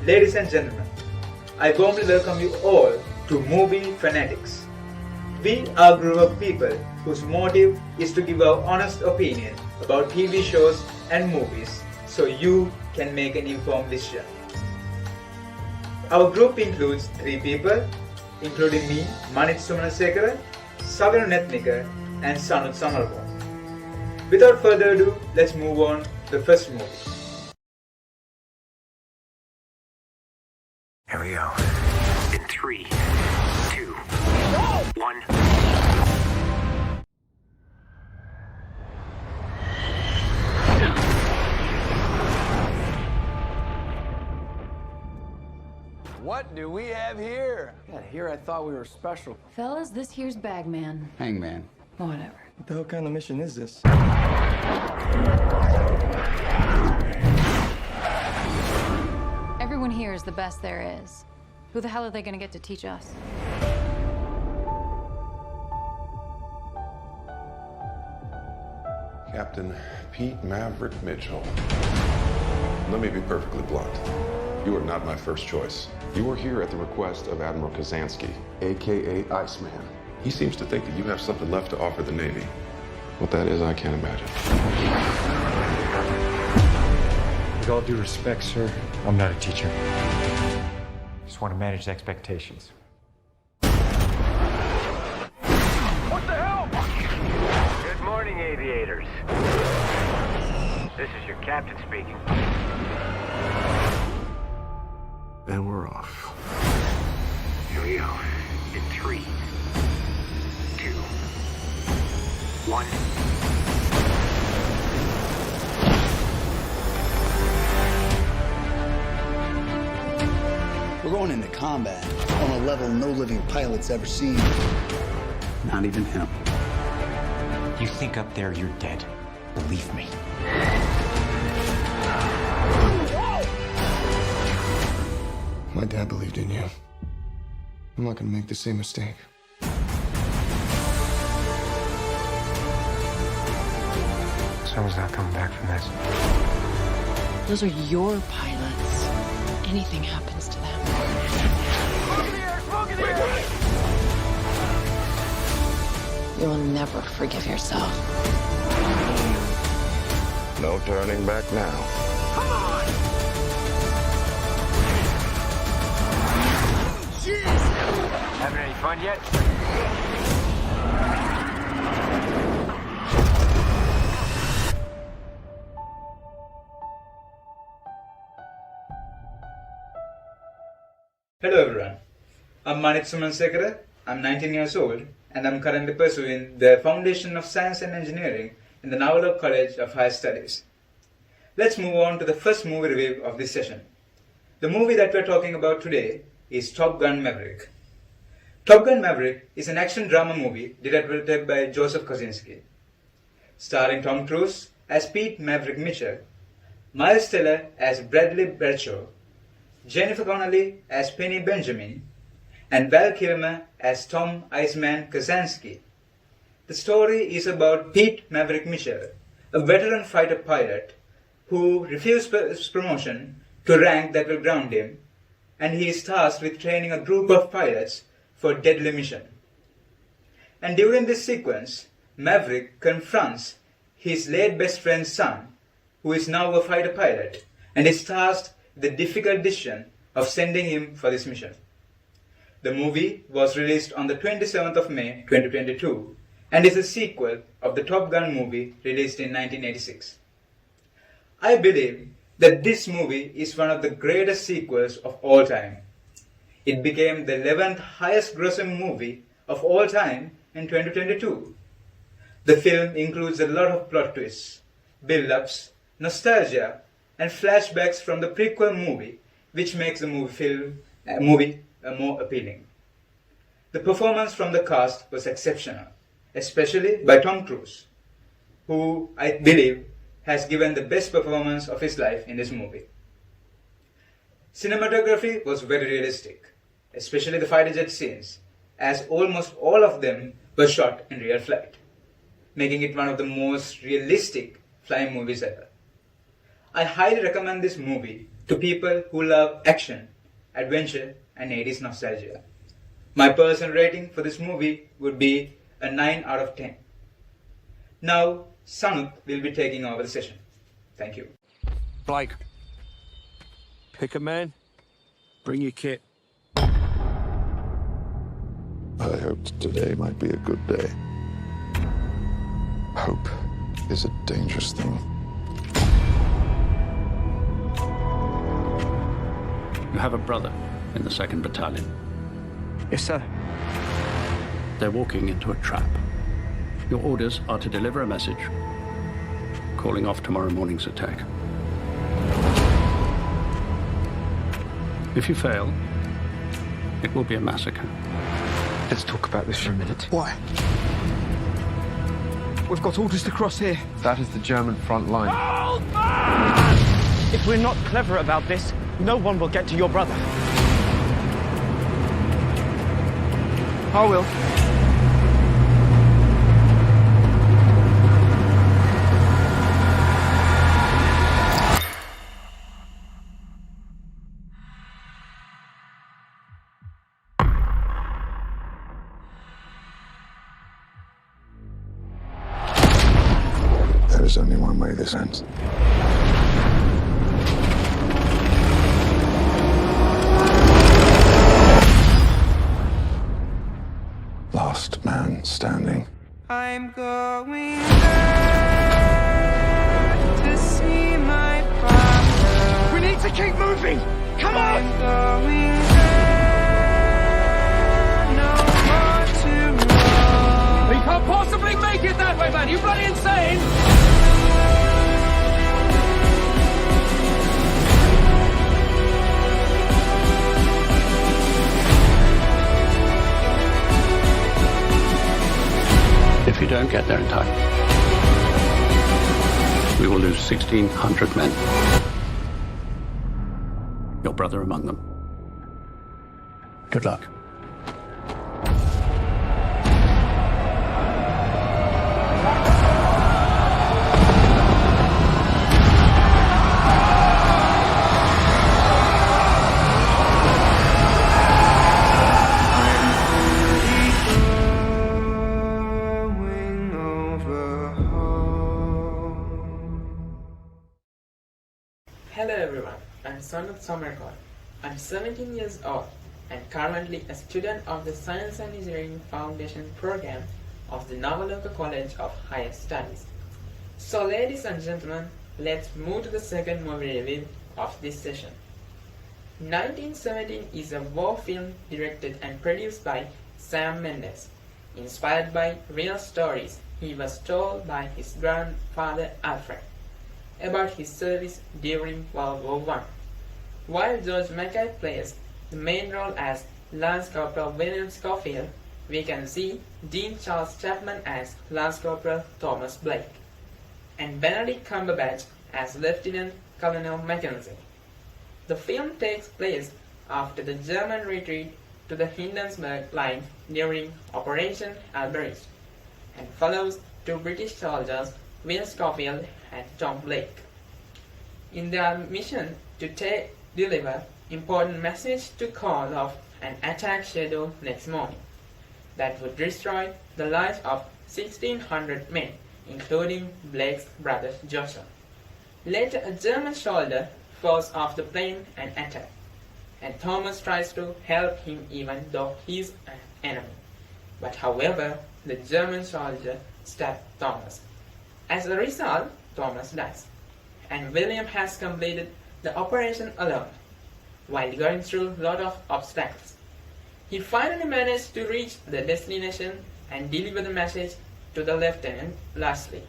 Ladies and gentlemen, I warmly welcome you all to Movie Fanatics. We are a group of people whose motive is to give our honest opinion about TV shows and movies so you can make an informed decision. Our group includes 3 people, including me, Manit Sumanasekara, Savinu Netnika, and Sanut Samarbo. Without further ado, let's move on to the first movie. Here we go. In 3, 2, 1. What do we have here? Yeah, here I thought we were special. Fellas, this here's Bagman. Hangman. Whatever. What the hell kind of mission is this? Everyone here is the best there is. Who the hell are they gonna get to teach us? Captain Pete Maverick Mitchell. Let me be perfectly blunt. You are not my first choice. You are here at the request of Admiral Kazansky, aka Iceman. He seems to think that you have something left to offer the Navy. What that is, I can't imagine. With all due respect, sir, I'm not a teacher. Just want to manage expectations. What the hell? Good morning, aviators. This is your captain speaking. And we're off. Here we go. In 3, 2, 1. We're going into combat on a level no living pilot's ever seen. Not even him. You think up there you're dead. Believe me. My dad believed in you. I'm not gonna make the same mistake. Someone's not coming back from this. Those are your pilots. Anything happens to them. You'll never forgive yourself. No turning back now. Having any fun yet? Hello everyone, I'm Manit Sumanasekara, I'm 19 years old and I'm currently pursuing the Foundation of Science and Engineering in the Navalok College of Higher Studies. Let's move on to the first movie review of this session. The movie that we're talking about today is Top Gun Maverick. Top Gun Maverick is an action drama movie directed by Joseph Kosinski. Starring Tom Cruise as Pete Maverick Mitchell, Miles Teller as Bradley Bradshaw, Jennifer Connelly as Penny Benjamin, and Val Kilmer as Tom Iceman Kazansky. The story is about Pete Maverick Mitchell, a veteran fighter pilot who refused promotion to rank that will ground him, and he is tasked with training a group of pilots for a deadly mission. And during this sequence, Maverick confronts his late best friend's son, who is now a fighter pilot, and is tasked with the difficult decision of sending him for this mission. The movie was released on the 27th of May 2022 and is a sequel of the Top Gun movie released in 1986. I believe that this movie is one of the greatest sequels of all time. It became the 11th highest grossing movie of all time in 2022. The film includes a lot of plot twists, build-ups, nostalgia, and flashbacks from the prequel movie, which makes the movie more appealing. The performance from the cast was exceptional, especially by Tom Cruise, who I believe has given the best performance of his life in this movie. Cinematography was very realistic, especially the fighter jet scenes, as almost all of them were shot in real flight, making it one of the most realistic flying movies ever. I highly recommend this movie to people who love action, adventure, and 80s nostalgia. My personal rating for this movie would be a 9 out of 10. Now, Sanuk will be taking over the session. Thank you. Blake, pick a man, bring your kit. I hoped today might be a good day. Hope is a dangerous thing. You have a brother in the 2nd Battalion. Yes, sir. They're walking into a trap. Your orders are to deliver a message, calling off tomorrow morning's attack. If you fail, it will be a massacre. Let's talk about this for a minute. Why? We've got orders to cross here. That is the German front line. If we're not clever about this, no one will get to your brother. I will. There is only one way this ends. Last man standing. I'm going back to see my father. We need to keep moving! Come on! I'm going there, no more to run. We can't possibly make it that way, man! You bloody insane! If you don't get there in time, we will lose 1,600 men. Your brother among them. Good luck. Hello everyone, I'm Sanuk Samarkar. I'm 17 years old and currently a student of the Science and Engineering Foundation program of the Navaloka College of Higher Studies. So ladies and gentlemen, let's move to the second movie review of this session. 1917 is a war film directed and produced by Sam Mendes, inspired by real stories he was told by his grandfather Alfred about his service during World War I. While George Mackay plays the main role as Lance Corporal William Schofield, we can see Dean Charles Chapman as Lance Corporal Thomas Blake, and Benedict Cumberbatch as Lieutenant Colonel Mackenzie. The film takes place after the German retreat to the Hindenburg Line during Operation Alberich, and follows two British soldiers, Will Schofield and Tom Blake, in their mission to deliver important message to call off an attack schedule next morning that would destroy the lives of 1,600 men, including Blake's brother Joshua. Later, a German soldier falls off the plane and attacks, and Thomas tries to help him even though he's an enemy. But however, the German soldier stabs Thomas. As a result, Thomas dies, and William has completed the operation alone, while going through a lot of obstacles. He finally managed to reach the destination and deliver the message to the lieutenant. Lastly,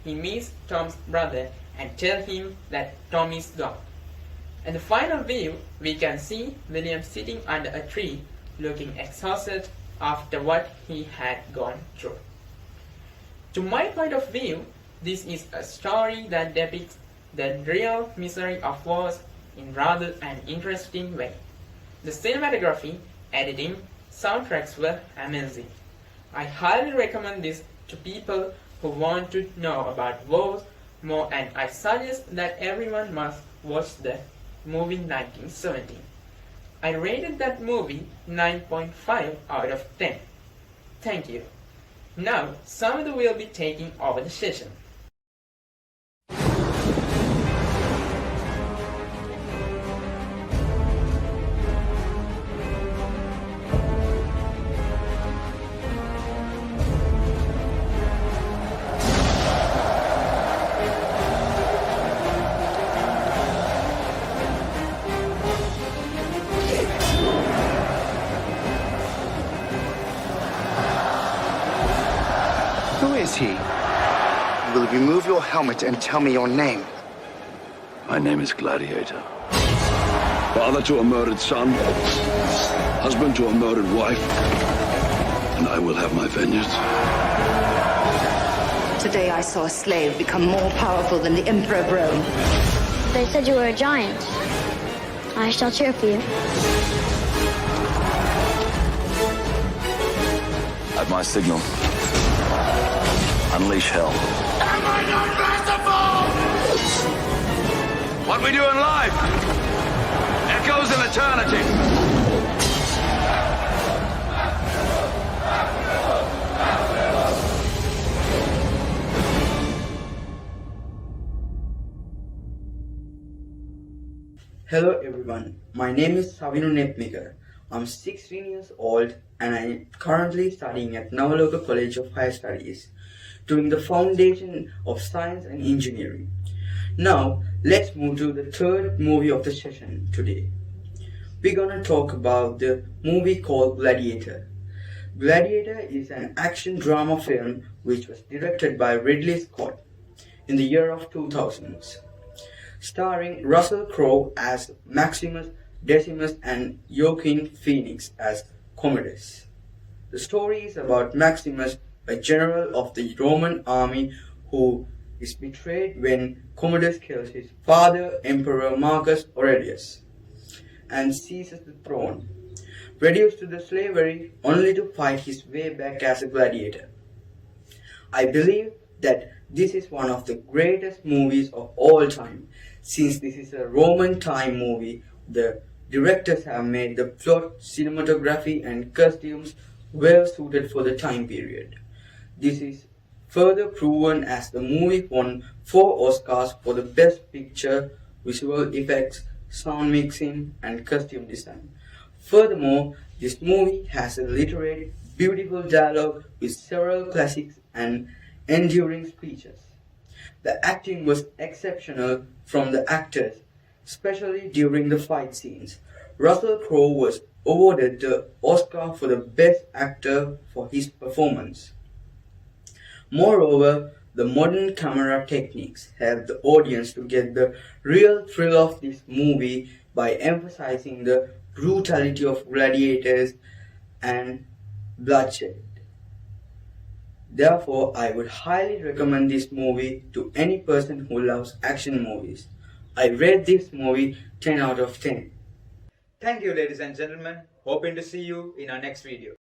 he meets Tom's brother and tells him that Tom is gone. In the final view, we can see William sitting under a tree, looking exhausted after what he had gone through. To my point of view, this is a story that depicts the real misery of wars in rather an interesting way. The cinematography, editing, soundtracks were amazing. I highly recommend this to people who want to know about wars more, and I suggest that everyone must watch the movie 1917. I rated that movie 9.5 out of 10. Thank you. Now, Samadhu will be taking over the session. Who is he? Will you remove your helmet and tell me your name? My name is Gladiator. Father to a murdered son, husband to a murdered wife, and I will have my vengeance. Today I saw a slave become more powerful than the Emperor of Rome. They said you were a giant. I shall cheer for you. At my signal, unleash hell. Am I not merciful? What we do in life echoes in eternity. Hello everyone, my name is Savinu Nepmaker. I'm 16 years old and I'm currently studying at Navaloka College of Higher Studies, doing the Foundation of Science and Engineering. Now, let's move to the third movie of the session today. We're gonna talk about the movie called Gladiator. Gladiator is an action drama film which was directed by Ridley Scott in the year of 2000s. Starring Russell Crowe as Maximus Decimus and Joaquin Phoenix as Commodus. The story is about Maximus, a general of the Roman army who is betrayed when Commodus kills his father, Emperor Marcus Aurelius, and seizes the throne, reduced to the slavery only to fight his way back as a gladiator. I believe that this is one of the greatest movies of all time. Since this is a Roman time movie, the directors have made the plot, cinematography and costumes well suited for the time period. This is further proven as the movie won 4 Oscars for the Best Picture, Visual Effects, Sound Mixing and Costume Design. Furthermore, this movie has a literate, beautiful dialogue with several classics and enduring speeches. The acting was exceptional from the actors, especially during the fight scenes. Russell Crowe was awarded the Oscar for the Best Actor for his performance. Moreover, the modern camera techniques helped the audience to get the real thrill of this movie by emphasizing the brutality of gladiators and bloodshed. Therefore, I would highly recommend this movie to any person who loves action movies. I rate this movie 10 out of 10. Thank you, ladies and gentlemen. Hoping to see you in our next video.